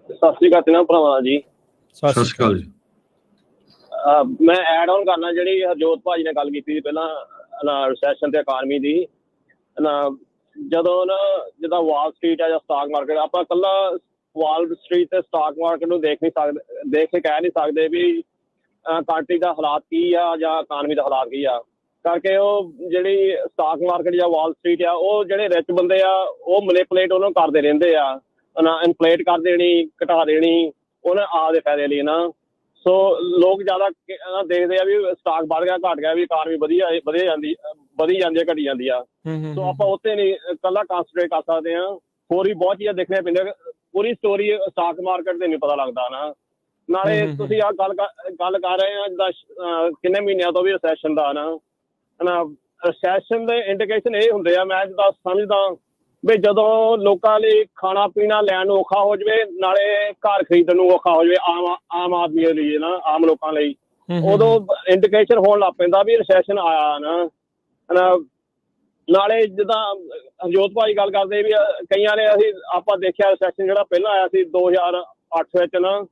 ਸਤਿ ਸ਼੍ਰੀ ਅਕਾਲ ਤਿੰਨਾਂ ਭਰਾਵਾਂ ਜੀ। ਸਤਿ ਸ਼੍ਰੀ ਅਕਾਲ ਜੀ। ਮੈਂ ਐਡ ਆਨ ਕਰਨਾ ਜਿਹੜੀ ਹਰਜੋਤ ਭਾਜੀ ਨੇ ਗੱਲ ਕੀਤੀ ਸੀ ਪਹਿਲਾਂ ਰਿਸੈਸ਼ਨ ਤੇ ਇਕਾਨਮੀ ਦੀ ਜਦੋਂ ਨਾ ਜਿੱਦਾਂ ਵਾਲ ਸਟਰੀਟ ਹੈ ਜਾਂ ਸਟਾਕ ਮਾਰਕੀਟ, ਆਪਾਂ ਇਕੱਲਾ ਵਾਲ ਸਟਰੀਟ ਤੇ ਸਟਾਕ ਮਾਰਕੀਟ ਨੂੰ ਦੇਖ ਕੇ ਕਹਿ ਨਹੀਂ ਸਕਦੇ ਵੀ ਕੰਟਰੀ ਦਾ ਹਾਲਾਤ ਕੀ ਆ ਜਾਂ ਇਕਾਨਮੀ ਦਾ ਹਾਲਾਤ ਕੀ ਆ, ਕਰਕੇ ਉਹ ਜਿਹੜੀ ਸਟਾਕ ਮਾਰਕੀਟ ਜਾਂ ਵਾਲ ਸਟਰੀਟ ਆ ਉਹ ਜਿਹੜੇ ਰਿਚ ਬੰਦੇ ਆ ਉਹ ਮੈਨੀਪੂਲੇਟ ਉਹਨੂੰ ਕਰਦੇ ਰਹਿੰਦੇ ਆ, ਇਨਫਲੇਟ ਕਰ ਦੇਣੀ, ਘਟਾ ਦੇਣੀ ਉਹਨਾਂ ਆਪਦੇ ਫਾਇਦੇ ਲਈ ਨਾ। ਸੋ ਲੋਕ ਜ਼ਿਆਦਾ ਦੇਖਦੇ ਆ ਵੀ ਸਟਾਕ ਵੱਧ ਗਿਆ ਘਟ ਗਿਆ, ਵੀ ਇਕਾਨਮੀ ਵਧੀ ਜਾਂਦੀ ਹੈ ਘਟੀ ਜਾਂਦੀ ਆ। ਸੋ ਆਪਾਂ ਉੱਥੇ ਨਹੀਂ ਇਕੱਲਾ ਕੰਸਨਟਰੇਟ ਕਰ ਸਕਦੇ ਹਾਂ, ਹੋਰ ਵੀ ਬਹੁਤ ਚੀਜ਼ਾਂ ਦੇਖਣੀਆਂ ਪੈਂਦੀਆਂ। ਪੂਰੀ ਸਟੋਰੀ ਸਟਾਕ ਮਾਰਕੀਟ ਤੇ ਨਹੀਂ ਪਤਾ ਲੱਗਦਾ ਨਾ। ਨਾਲੇ ਤੁਸੀਂ ਆਹ ਗੱਲ ਕਰ ਰਹੇ ਆ ਜਿੱਦਾਂ ਕਿੰਨੇ ਮਹੀਨਿਆਂ ਤੋਂ ਵੀ ਰਿਸੈਸ਼ਨ ਦਾ ਨਾ ਰਿਸੈਸ਼ਨ ਦੇ ਇੰਡੀਕੇਸ਼ਨ ਇਹ ਹੁੰਦੇ ਆ, ਮੈਂ ਜਿੱਦਾਂ ਸਮਝਦਾ ਵੀ ਜਦੋਂ ਲੋਕਾਂ ਲਈ ਖਾਣਾ ਪੀਣਾ ਲੈਣ ਨੂੰ ਔਖਾ ਹੋ ਜਾਵੇ, ਨਾਲੇ ਘਰ ਖਰੀਦਣ ਨੂੰ ਔਖਾ ਹੋ ਜਾਵੇ ਆਮ ਆਦਮੀ ਲਈ ਨਾ, ਆਮ ਲੋਕਾਂ ਲਈ, ਉਦੋਂ ਇੰਡੀਕੇਸ਼ਨ ਹੋਣ ਲੱਗ ਪੈਂਦਾ ਵੀ ਰਿਸੈਸ਼ਨ ਆਇਆ ਨਾ। ਨਾਲੇ ਜਿੱਦਾਂ ਹਰਜੋਤ ਭਾਈ ਗੱਲ ਕਰਦੇ ਵੀ ਕਈਆਂ ਨੇ ਆਪਾਂ ਦੇਖਿਆ ਰਿਸੈਸ਼ਨ ਜਿਹੜਾ ਪਹਿਲਾਂ ਆਇਆ ਸੀ 2008 ਵਿੱਚ ਨਾ,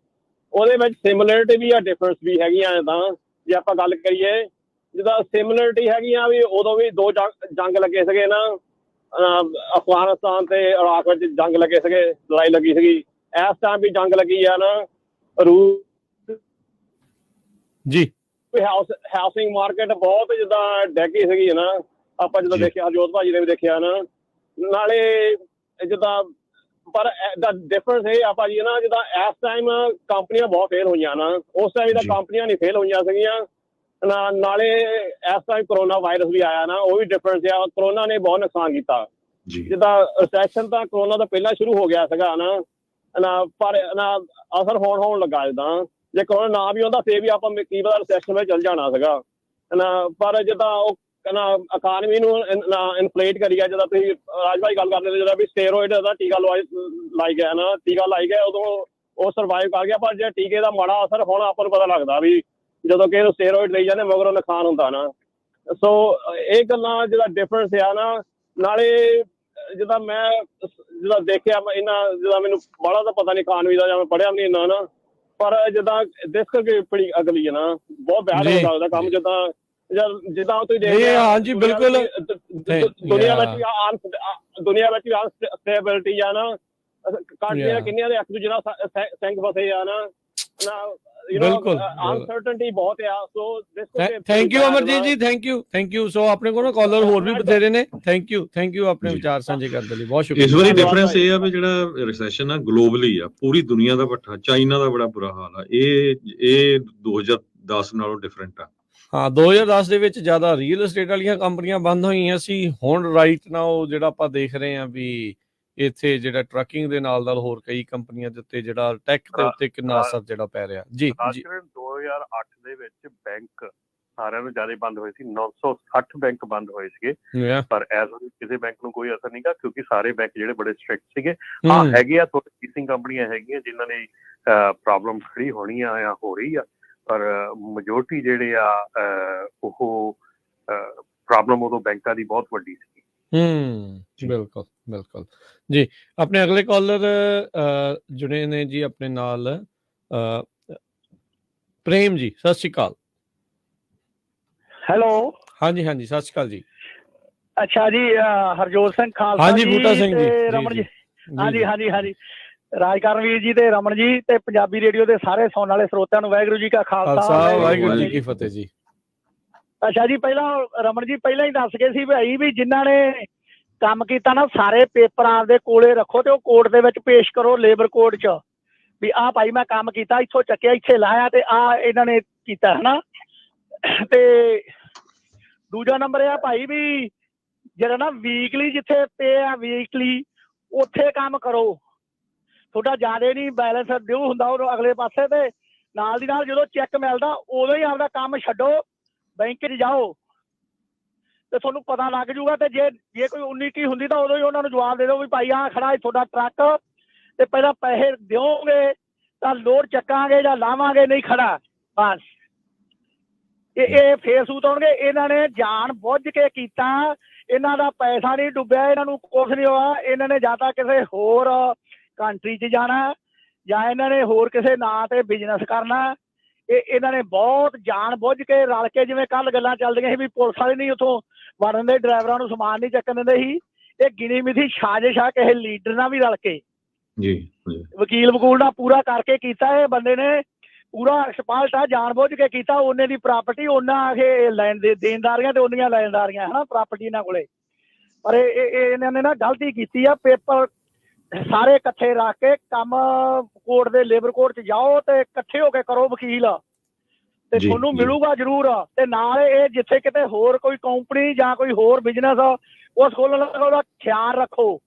ਉਹਦੇ ਵਿੱਚ ਸਿਮਿਲਰਿਟੀ ਵੀ ਆ ਡਿਫਰੈਂਸ ਵੀ ਹੈਗੀਆਂ। ਤਾਂ ਜੇ ਆਪਾਂ ਗੱਲ ਕਰੀਏ ਜਿੱਦਾਂ ਸਿਮਿਲਰਿਟੀ ਹੈਗੀਆਂ ਵੀ ਉਦੋਂ ਵੀ ਦੋ ਜੰਗ ਲੱਗੇ ਸੀਗੇ ਨਾ, ਅਫਗਾਨਿਸਤਾਨ ਤੇ ਇਰਾਕ ਵਿੱਚ ਜੰਗ ਲੱਗੇ ਸੀਗੇ, ਲੜਾਈ ਲੱਗੀ ਸੀਗੀ। ਇਸ ਟਾਈਮ ਵੀ ਜੰਗ ਲੱਗੀ ਆ ਨਾ ਰੂਸ ਜੀ। ਹਾਊਸਿੰਗ ਮਾਰਕੀਟ ਬਹੁਤ ਜਿੱਦਾਂ ਡੈਗੀ ਸੀਗੀ ਨਾ, ਆਪਾਂ ਜਦੋਂ ਦੇਖਿਆ ਹਰਜੋਤ ਭਾਜੀ ਨੇ ਵੀ ਦੇਖਿਆ ਨਾ। ਨਾਲੇ ਜਿੱਦਾਂ ਪਰ ਦਾ ਡਿਫਰੈਂਸ ਇਹ ਆ ਭਾਜੀ ਨਾ, ਜਿੱਦਾਂ ਇਸ ਟਾਈਮ ਕੰਪਨੀਆਂ ਬਹੁਤ ਫੇਲ ਹੋਈਆਂ ਨਾ, ਉਸ ਟਾਈਮ ਤਾਂ ਕੰਪਨੀਆਂ ਨਹੀਂ ਫੇਲ ਹੋਈਆਂ ਸੀਗੀਆਂ। ਨਾਲੇ ਇਸ ਟਾਈਮ ਕਰੋਨਾ ਵਾਇਰਸ ਵੀ ਆਇਆ ਨਾ, ਉਹ ਵੀ ਡਿਫਰੈਂਸ ਆ। ਕਰੋਨਾ ਨੇ ਬਹੁਤ ਨੁਕਸਾਨ ਕੀਤਾ। ਜਿੱਦਾਂ ਰਿਸੈਸ਼ਨ ਤਾਂ ਕਰੋਨਾ ਤੋਂ ਪਹਿਲਾਂ ਸ਼ੁਰੂ ਹੋ ਗਿਆ ਸੀਗਾ ਨਾ, ਪਰ ਅਸਰ ਹੋਣ ਲੱਗਾ। ਜਿੱਦਾਂ ਜੇ ਕਰੋਨਾ ਨਾ ਵੀ ਆਉਂਦਾ ਫੇਰ ਵੀ ਆਪਾਂ ਕੀ ਪਤਾ ਰਿਸੈਸ਼ਨ ਵਿੱਚ ਚੱਲ ਜਾਣਾ ਸੀਗਾ ਨਾ। ਪਰ ਜਿੱਦਾਂ ਉਹ ਇਕਾਨਮੀ ਨੂੰ ਇਨਫਲੇਟ ਕਰੀ ਗਿਆ, ਜਿੱਦਾਂ ਤੁਸੀਂ ਰਾਜ ਭਾਈ ਗੱਲ ਕਰਦੇ ਜਿੱਦਾਂ ਵੀ ਸਟੇਰੋਇਡ ਦਾ ਟੀਕਾ ਲਾਈ ਗਿਆ ਉਦੋਂ ਉਹ ਸਰਵਾਈਵ ਕਰ ਗਿਆ। ਪਰ ਜੇ ਟੀਕੇ ਦਾ ਮਾੜਾ ਅਸਰ ਹੋਣਾ ਆਪਾਂ ਨੂੰ ਪਤਾ ਲੱਗਦਾ ਵੀ ਜਦੋਂ ਕਿ ਸਟੇਰੋਇਡ ਲਈ ਜਾਂਦੇ ਮਗਰੋਂ ਨੁਕਸਾਨ ਹੁੰਦਾ ਨਾ। ਸੋ ਇਹ ਗੱਲਾਂ ਜਿਹੜਾ ਡਿਫਰੈਂਸ ਆ ਨਾ। ਨਾਲੇ ਜਿੱਦਾਂ ਮੈਂ ਦੇਖਿਆ ਜਿੱਦਾਂ ਮੈਨੂੰ ਬਾਹਲਾ ਤਾਂ ਪਤਾ ਨਹੀਂ ਇਕਾਨਮੀ ਦਾ, ਜਾਂ ਮੈਂ ਪੜ੍ਹਿਆ ਵੀ ਨਹੀਂ ਇੰਨਾ ਨਾ, ਪਰ ਜਿੱਦਾਂ ਦਿਸ ਕੇ ਬੜੀ ਅਗਲੀ ਹੈ ਨਾ, ਬਹੁਤ ਬੈਡ ਹੋ ਸਕਦਾ ਕੰਮ। ਜਿੱਦਾਂ ਤੁਸੀਂ ਦੇਖਦੇ ਹਾਂਜੀ ਬਿਲਕੁਲ ਦੁਨੀਆ ਵਿੱਚ ਵੀ ਅਨਸਟੇਬਿਲਿਟੀ ਆ ਨਾ, ਕੰਟਰੀਆਂ ਕਿੰਨੀਆਂ ਦੇ ਇੱਕ ਦੂਜੇ ਨਾਲ ਸਿੰਘ ਫਸੇ ਆ ਨਾ, ਬਿਲਕੁਲ ਅਨਸਰਟਨਟੀ ਬਹੁਤ ਆ। ਸੋ ਥੈਂਕ ਯੂ ਅਮਰਜੀਤ ਜੀ, ਥੈਂਕ ਯੂ। ਸੋ ਆਪਣੇ ਕੋਲ ਕਾਲਰ ਹੋਰ ਵੀ ਬਥੇਰੇ ਨੇ। ਥੈਂਕ ਯੂ ਆਪਣੇ ਵਿਚਾਰ ਸਾਂਝੇ ਕਰਨ ਦੇ ਲਈ, ਬਹੁਤ ਸ਼ੁਕਰੀਆ। ਇਸ ਵਾਰੀ ਡਿਫਰੈਂਸ ਇਹ ਆ ਵੀ ਜਿਹੜਾ ਰਿਸੈਸ਼ਨ ਆ ਗਲੋਬਲੀ ਆ, ਪੂਰੀ ਦੁਨੀਆ ਦਾ ਭੱਠਾ। ਚਾਈਨਾ ਦਾ ਬੜਾ ਬੁਰਾ ਹਾਲ ਆ। ਇਹ 2010 ਨਾਲੋਂ ਡਿਫਰੈਂਟ ਆ। ਹਾਂ 2010 ਦੇ ਵਿੱਚ ਜ਼ਿਆਦਾ ਰੀਅਲ ਏਸਟੇਟ ਵਾਲੀਆਂ ਕੰਪਨੀਆਂ ਬੰਦ ਹੋਈਆਂ ਸੀ। ਹੁਣ ਰਾਈਟ ਨਾਓ ਜਿਹੜਾ ਆਪਾਂ ਦੇਖ ਰਹੇ ਹਾਂ ਵੀ ਇੱਥੇ ਜਿਹੜਾ ਟਰੱਕਿੰਗ ਦੇ ਨਾਲ ਹੋਰ ਕਈ ਕੰਪਨੀਆਂ ਦੇ ਉੱਤੇ ਜਿਹੜਾ ਟੈਕ ਦੇ ਉੱਤੇ ਕਿੰਨਾ ਅਸਰ ਜਿਹੜਾ ਪੈ ਰਿਹਾ। ਜੀ 2008 ਦੇ ਵਿੱਚ ਬੈਂਕ ਸਾਰਿਆਂ ਨੂੰ ਜ਼ਿਆਦਾ ਬੰਦ ਹੋਏ ਸੀ, 960 ਬੈਂਕ ਬੰਦ ਹੋਏ ਸੀਗੇ, ਪਰ ਐਸ ਕਿਸੇ ਬੈਂਕ ਨੂੰ ਕੋਈ ਅਸਰ ਨਹੀਂਗਾ, ਕਿਉਂਕਿ ਸਾਰੇ ਬੈਂਕ ਜਿਹੜੇ ਬੜੇ ਸਟ੍ਰਿਕਟ ਸੀਗੇ। ਹਾਂ ਹੈਗੇ ਆ ਥੋੜੇ ਲੀਸਿੰਗ ਕੰਪਨੀਆਂ ਹੈਗੀਆਂ ਜਿਨ੍ਹਾਂ ਨੇ ਪ੍ਰੋਬਲਮ ਖੜੀ ਹੋਣੀ ਆ ਜਾਂ ਹੋ ਰਹੀ ਆ, ਪਰ ਮੈਜੋਰਟੀ ਜਿਹੜੇ ਆ ਉਹ ਪ੍ਰੋਬਲਮ ਉਦੋਂ ਬੈਂਕਾਂ ਦੀ ਬਹੁਤ ਵੱਡੀ ਸੀ। ਬਿਲਕੁਲ ਜੀ। ਆਪਣੇ ਅਗਲੇ ਕਾਲਰ ਜੁੜੇ ਨੇ ਜੀ ਆਪਣੇ ਨਾਲ, ਪ੍ਰੇਮ ਜੀ, ਸਤਿ ਸ਼੍ਰੀ ਅਕਾਲ। ਹੈਲੋ। ਹਾਂਜੀ ਸਤਿ ਸ਼੍ਰੀ ਅਕਾਲ ਜੀ। ਅੱਛਾ ਜੀ, ਹਰਜੋਤ ਸਿੰਘ ਖਾਲਸਾ ਹਾਂਜੀ, ਬੂਟਾ ਸਿੰਘ ਜੀ, ਰਮਨ ਜੀ। ਹਾਂਜੀ ਰਾਜਕਰਨਵੀਰ ਜੀ ਤੇ ਰਮਨ ਜੀ ਤੇ ਪੰਜਾਬੀ ਰੇਡੀਓ ਦੇ ਸਾਰੇ ਸੁਣਨ ਵਾਲੇ ਸਰੋਤਿਆਂ ਨੂੰ ਵਾਹਿਗੁਰੂ ਜੀ ਕਾ ਖਾਲਸਾ, ਵਾਹਿਗੁਰੂ ਜੀ ਕੀ ਫਤਿਹ ਜੀ। ਅੱਛਾ ਜੀ, ਪਹਿਲਾਂ ਰਮਨ ਜੀ ਪਹਿਲਾਂ ਹੀ ਦੱਸ ਗਏ ਸੀ ਭਾਈ ਵੀ ਜਿਨ੍ਹਾਂ ਨੇ ਕੰਮ ਕੀਤਾ ਨਾ ਸਾਰੇ ਪੇਪਰ ਆਪਦੇ ਕੋਲੇ ਰੱਖੋ ਤੇ ਉਹ ਕੋਰਟ ਦੇ ਵਿੱਚ ਪੇਸ਼ ਕਰੋ, ਲੇਬਰ ਕੋਰਟ 'ਚ, ਵੀ ਆਹ ਭਾਈ ਮੈਂ ਕੰਮ ਕੀਤਾ, ਇੱਥੋਂ ਚੱਕਿਆ ਇੱਥੇ ਲਾਇਆ ਤੇ ਆਹ ਇਹਨਾਂ ਨੇ ਕੀਤਾ ਹਨਾ। ਤੇ ਦੂਜਾ ਨੰਬਰ ਇਹ ਆ ਭਾਈ ਵੀ ਜਿਹੜਾ ਨਾ ਵੀਕਲੀ ਜਿੱਥੇ ਪੇ ਆ ਵੀਕਲੀ ਉੱਥੇ ਕੰਮ ਕਰੋ। ਤੁਹਾਡਾ ਜ਼ਿਆਦਾ ਨਹੀਂ ਬੈਲੈਂਸ ਡਿਊ ਹੁੰਦਾ ਉਹ ਅਗਲੇ ਪਾਸੇ, ਤੇ ਨਾਲ ਦੀ ਨਾਲ ਜਦੋਂ ਚੈੱਕ ਮਿਲਦਾ ਉਦੋਂ ਹੀ ਆਪਦਾ ਕੰਮ ਛੱਡੋ, ਬੈਂਕ 'ਚ ਜਾਓ ਤੇ ਤੁਹਾਨੂੰ ਪਤਾ ਲੱਗ ਜੂਗਾ। ਤੇ ਜੇ ਕੋਈ 19 ਹੁੰਦੀ ਤਾਂ ਉਦੋਂ ਹੀ ਉਹਨਾਂ ਨੂੰ ਜਵਾਬ ਦੇ ਦਿਓ ਵੀ ਭਾਈ ਆਹ ਖੜਾ ਤੁਹਾਡਾ ਟਰੱਕ, ਤੇ ਪਹਿਲਾਂ ਪੈਸੇ ਦਿਓਗੇ ਤਾਂ ਲੋਡ ਚੱਕਾਂਗੇ ਜਾਂ ਲਾਵਾਂਗੇ, ਨਹੀਂ ਖੜਾ ਬਸ। ਇਹ ਫੇਸਬੁੱਕ ਆਉਣਗੇ। ਇਹਨਾਂ ਨੇ ਜਾਣ ਬੁੱਝ ਕੇ ਕੀਤਾ, ਇਹਨਾਂ ਦਾ ਪੈਸਾ ਨਹੀਂ ਡੁੱਬਿਆ, ਇਹਨਾਂ ਨੂੰ ਕੁਛ ਨਹੀਂ ਹੋਇਆ। ਇਹਨਾਂ ਨੇ ਜਾਂ ਤਾਂ ਕਿਸੇ ਹੋਰ ਕੰਟਰੀ 'ਚ ਜਾਣਾ ਜਾਂ ਇਹਨਾਂ ਨੇ ਹੋਰ ਕਿਸੇ ਨਾਂ ਤੇ ਬਿਜ਼ਨਸ ਕਰਨਾ। ਇਹਨਾਂ ਨੇ ਬਹੁਤ ਜਾਣ ਬੁੱਝ ਕੇ ਰਲ ਕੇ, ਜਿਵੇਂ ਕੱਲ ਗੱਲਾਂ ਚੱਲਦੀਆਂ ਸੀ ਵੀ ਪੁਲਿਸ ਵਾਲੇ ਨਹੀਂ ਉੱਥੋਂ ਵੜਨ ਦੇ, ਡਰਾਈਵਰਾਂ ਨੂੰ ਸਮਾਨ ਨਹੀਂ ਚੱਕਣ ਦਿੰਦੇ ਸੀ, ਇਹ ਗਿਣੀ ਮਿਥੀ ਸਾਜ਼ਿਸ਼ ਆ ਕਿਸੇ ਲੀਡਰ ਨਾਲ ਵੀ ਰਲ ਕੇ ਜੀ ਵਕੀਲ ਵਕੂਲ ਨਾਲ ਪੂਰਾ ਕਰਕੇ ਕੀਤਾ। ਇਹ ਬੰਦੇ ਨੇ ਪੂਰਾ ਐਕਸਪਲਟ ਆ, ਜਾਣ ਬੁੱਝ ਕੇ ਕੀਤਾ। ਉਹਨੇ ਦੀ ਪ੍ਰਾਪਰਟੀ ਉਹਨਾਂ ਆਖੇ ਲੈਣ ਦੇ ਦੇਣਦਾਰੀਆਂ ਤੇ ਉਹਦੀਆਂ ਲੈਣਦਾਰੀਆਂ ਹਨਾ ਪ੍ਰਾਪਰਟੀ ਇਹਨਾਂ ਕੋਲੇ। ਪਰ ਇਹਨਾਂ ਨੇ ਨਾ ਗਲਤੀ ਕੀਤੀ ਆ। ਪੇਪਰ ਸਾਰੇ ਇਕੱਠੇ ਰੱਖ ਕੇ ਕੰਮ ਕੋਰਟ ਦੇ ਲੇਬਰ ਕੋਰਟ 'ਚ ਜਾਓ ਤੇ ਇਕੱਠੇ ਹੋ ਕੇ ਕਰੋ ਵਕੀਲ, ਤੇ ਤੁਹਾਨੂੰ ਮਿਲੂਗਾ ਜ਼ਰੂਰ। ਤੇ ਨਾਲ ਇਹ ਜਿੱਥੇ ਕਿਤੇ ਹੋਰ ਕੋਈ ਕੰਪਨੀ ਜਾਂ ਕੋਈ ਹੋਰ ਬਿਜ਼ਨਸ ਉਸ ਖੋਲ੍ਹਣ ਦਾ ਉਹਦਾ ਖਿਆਲ ਰੱਖੋ।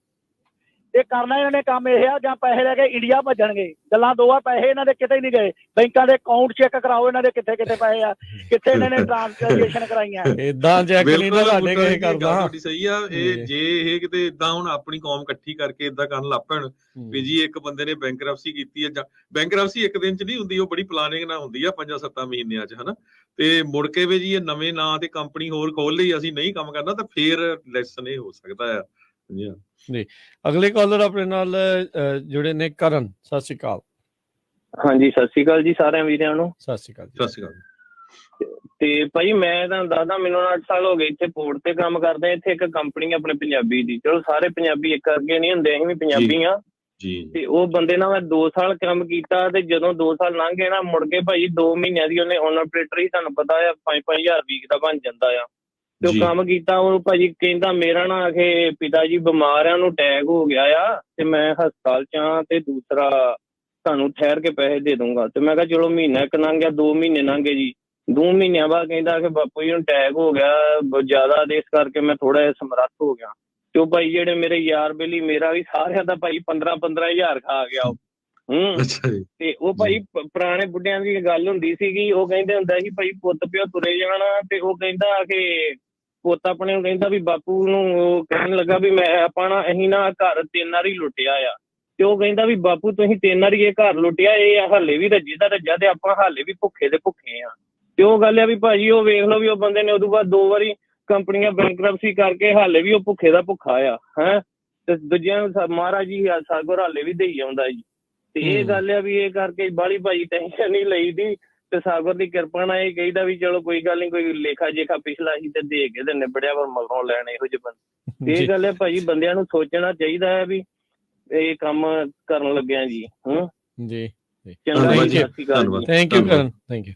ਇਹ ਕਰਨਾ ਇਹਨਾਂ ਨੇ ਕੰਮ ਇਹ ਆ, ਜਾਂ ਪੈਸੇ ਲੈ ਕੇ ਇੰਡੀਆ ਭੱਜਣਗੇ। ਗੱਲਾਂ ਦੋ ਆ, ਪੈਸੇ ਇਹਨਾਂ ਦੇ ਕਿਤੇ ਨਹੀਂ ਗਏ। ਬੈਂਕਾਂ ਦੇ ਅਕਾਊਂਟ ਚੈੱਕ ਕਰਾਓ ਇਹਨਾਂ ਦੇ ਕਿੱਥੇ ਕਿੱਥੇ ਪੈਸੇ ਆ, ਕਿੱਥੇ ਇਹਨਾਂ ਨੇ ਟ੍ਰਾਂਜੈਕਸ਼ਨ ਕਰਾਈਆਂ। ਇਦਾਂ ਚੈੱਕ ਨਹੀਂ ਨਾ ਸਾਡੇ ਕਿਸੇ ਕਰਦਾ। ਤੁਹਾਡੀ ਸਹੀ ਆ। ਇਹ ਜੇ ਇਹ ਕਿਤੇ ਇਦਾਂ ਹੁਣ ਆਪਣੀ ਕੌਮ ਇਕੱਠੀ ਕਰਕੇ ਇਦਾਂ ਕਰਨ ਲੱਗ ਪੈਣ ਵੀ ਜੀ ਇੱਕ ਬੰਦੇ ਨੇ ਬੈਂਕਰਪਸੀ ਕੀਤੀ ਹੈ, ਜਾਂ ਬੈਂਕਰਪਸੀ ਇੱਕ ਦਿਨ 'ਚ ਨਹੀਂ ਹੁੰਦੀ, ਉਹ ਬੜੀ ਪਲਾਨਿੰਗ ਨਾਲ ਹੁੰਦੀ ਆ 5-7 ਮਹੀਨਿਆਂ 'ਚ ਹਨਾ। ਤੇ ਮੁੜ ਕੇ ਵੀ ਜੀ ਇਹ ਨਵੇਂ ਨਾਂ ਤੇ ਕੰਪਨੀ ਹੋਰ ਖੋਲ ਲਈ, ਅਸੀਂ ਨਹੀਂ ਕੰਮ ਕਰਨਾ, ਤਾਂ ਫੇਰ ਲੈਸਨ ਇਹ ਹੋ ਸਕਦਾ ਆ ਜੀ। ਅਗਲੇ ਕਾਲਰ ਆਪਣੇ ਨਾਲ ਜੁੜੇ ਨੇ, ਕਰਨ, ਸਤਿ ਸ਼੍ਰੀ ਅਕਾਲ। ਹਾਂਜੀ ਸਤਿ ਸ਼੍ਰੀ ਅਕਾਲ ਜੀ ਸਾਰਿਆਂ ਵੀਰਿਆਂ ਨੂੰ। ਸਤਿ ਸ਼੍ਰੀ ਅਕਾਲ। ਸਤਿ ਸ਼੍ਰੀ ਅਕਾਲ। ਤੇ ਭਾਈ ਮੈਂ ਤੁਹਾਨੂੰ ਦੱਸਦਾ, ਮੈਨੂੰ 8 ਸਾਲ ਹੋ ਗਏ ਇੱਥੇ ਪੋਰਟ ਤੇ ਕੰਮ ਕਰਦੇ। ਇੱਥੇ ਇੱਕ ਕੰਪਨੀ ਆਪਣੇ ਪੰਜਾਬੀ ਦੀ, ਚਲੋ ਸਾਰੇ ਪੰਜਾਬੀ ਇੱਕ ਅੱਗੇ ਨਹੀਂ ਹੁੰਦੇ, ਅਸੀਂ ਵੀ ਪੰਜਾਬੀ ਆ ਜੀ। ਤੇ ਉਹ ਬੰਦੇ ਨਾਲ ਮੈਂ 2 ਸਾਲ ਕੰਮ ਕੀਤਾ, ਤੇ ਜਦੋਂ 2 ਸਾਲ ਲੰਘ ਗਏ ਨਾ, ਮੁੜ ਕੇ ਭਾਈ 2 ਮਹੀਨਿਆਂ ਦੀ ਉਹਨੇ ਓਨਰ ਆਪਰੇਟਰ ਹੀ, ਤੁਹਾਨੂੰ ਪਤਾ ਆ 5-5000 ਵੀਕ ਦਾ ਬਣ ਜਾਂਦਾ ਆ। ਤੇ ਉਹ ਕੰਮ ਕੀਤਾ, ਉਹ ਭਾਜੀ ਕਹਿੰਦਾ ਮੇਰਾ ਨਾ ਆਖੇ ਪਿਤਾ ਜੀ ਬਿਮਾਰ ਆ, ਉਹਨੂੰ ਅਟੈਕ ਹੋ ਗਿਆ ਆ, ਤੇ ਮੈਂ ਹਸਪਤਾਲ 'ਚ ਆ, ਤੇ ਦੂਸਰਾ ਤੁਹਾਨੂੰ ਠਹਿਰ ਕੇ ਪੈਸੇ ਦੇ ਦੂੰਗਾ। ਤੇ ਮੈਂ ਕਿਹਾ ਚਲੋ ਮਹੀਨਾ ਇੱਕ ਲੰਘ ਗਿਆ, 2 ਮਹੀਨੇ ਲੰਘੇ ਜੀ। 2 ਮਹੀਨਿਆਂ ਬਾਅਦ ਕਹਿੰਦਾ ਕਿ ਬਾਪੂ ਜੀ ਨੂੰ ਅਟੈਕ ਹੋ ਗਿਆ ਜ਼ਿਆਦਾ, ਇਸ ਕਰਕੇ ਮੈਂ ਥੋੜਾ ਜਿਹਾ ਸਮਰੱਥ ਹੋ ਗਿਆ। ਤੇ ਉਹ ਭਾਈ ਜਿਹੜੇ ਮੇਰੇ ਯਾਰ ਬੇਲੀ, ਮੇਰਾ ਵੀ ਸਾਰਿਆਂ ਦਾ ਭਾਈ 15-15000 ਖਾ ਗਿਆ ਉਹ। ਤੇ ਉਹ ਭਾਈ ਪੁਰਾਣੇ ਬੁੱਢਿਆਂ ਦੀ ਗੱਲ ਹੁੰਦੀ ਸੀਗੀ, ਉਹ ਕਹਿੰਦੇ ਹੁੰਦਾ ਸੀ ਭਾਈ ਪੁੱਤ ਪਿਓ ਤੁਰੇ ਜਾਣਾ। ਤੇ ਉਹ ਕਹਿੰਦਾ ਕਿ ਪੁੱਤ ਆਪਣੇ ਨੂੰ ਕਹਿੰਦਾ ਵੀ ਬਾਪੂ ਨੂੰ, ਉਹ ਕਹਿਣ ਲੱਗਾ ਵੀ ਮੈਂ ਆਪਣਾ ਅਸੀਂ ਨਾ ਘਰ 3 ਵਾਰੀ ਲੁੱਟਿਆ ਆ। ਤੇ ਉਹ ਕਹਿੰਦਾ ਵੀ ਬਾਪੂ ਤੁਸੀਂ 3 ਵਾਰੀ ਇਹ ਘਰ ਲੁੱਟਿਆ, ਇਹ ਹਾਲੇ ਵੀ ਰੱਜੇ ਦਾ ਰੱਜਾ, ਤੇ ਆਪਾਂ ਹਾਲੇ ਵੀ ਭੁੱਖੇ ਦੇ ਭੁੱਖੇ ਆ। ਤੇ ਉਹ ਗੱਲ ਆ ਵੀ ਭਾਜੀ ਉਹ ਵੇਖ ਲਓ ਵੀ ਉਹ ਬੰਦੇ ਨੇ ਉਦੋਂ ਬਾਅਦ 2 ਵਾਰੀ ਕੰਪਨੀਆਂ ਬੈਂਕਰਪਸੀ ਕਰਕੇ ਹਾਲੇ ਵੀ ਉਹ ਭੁੱਖੇ ਦਾ ਭੁੱਖਾ ਆ ਹੈ। ਤੇ ਦੂਜਿਆਂ ਨੂੰ ਮਹਾਰਾਜ ਜੀ ਸਾਗਰ ਹਾਲੇ ਵੀ ਦੇਈ ਆਉਂਦਾ ਜੀ। ਤੇ ਇਹ ਗੱਲ ਆ ਵੀ ਇਹ ਕਰਕੇ ਬਾਹਲੀ ਭਾਜੀ ਟੈਨਸ਼ਨ ਨਹੀਂ ਲਈ ਦੀ, ਤੇ ਸਾਗਰ ਦੀ ਕਿਰਪਾ ਨਾਲ ਇਹ ਕਹੀਦਾ ਵੀ ਚਲੋ ਕੋਈ ਗੱਲ ਨਹੀਂ, ਕੋਈ ਲੇਖਾ ਜੇਖਾ ਪਿਛਲਾ ਸੀ ਤੇ ਦੇ ਕੇ ਤੇ ਨਿਬੜਿਆ, ਪਰ ਮਗਰੋਂ ਲੈਣ ਇਹੋ ਜਿਹੇ ਬੰਦੇ। ਇਹ ਗੱਲ ਹੈ ਭਾਜੀ, ਬੰਦਿਆਂ ਨੂੰ ਸੋਚਣਾ ਚਾਹੀਦਾ ਹੈ ਵੀ ਇਹ ਕੰਮ ਕਰਨ ਲੱਗਿਆ ਜੀ। ਜੀ ਚੰਗਾ ਜੀ, ਸਤਿ ਸ਼੍ਰੀ ਅਕਾਲ। ਥੈਂਕ ਯੂ ਕਰਨ, ਥੈਂਕ ਯੂ।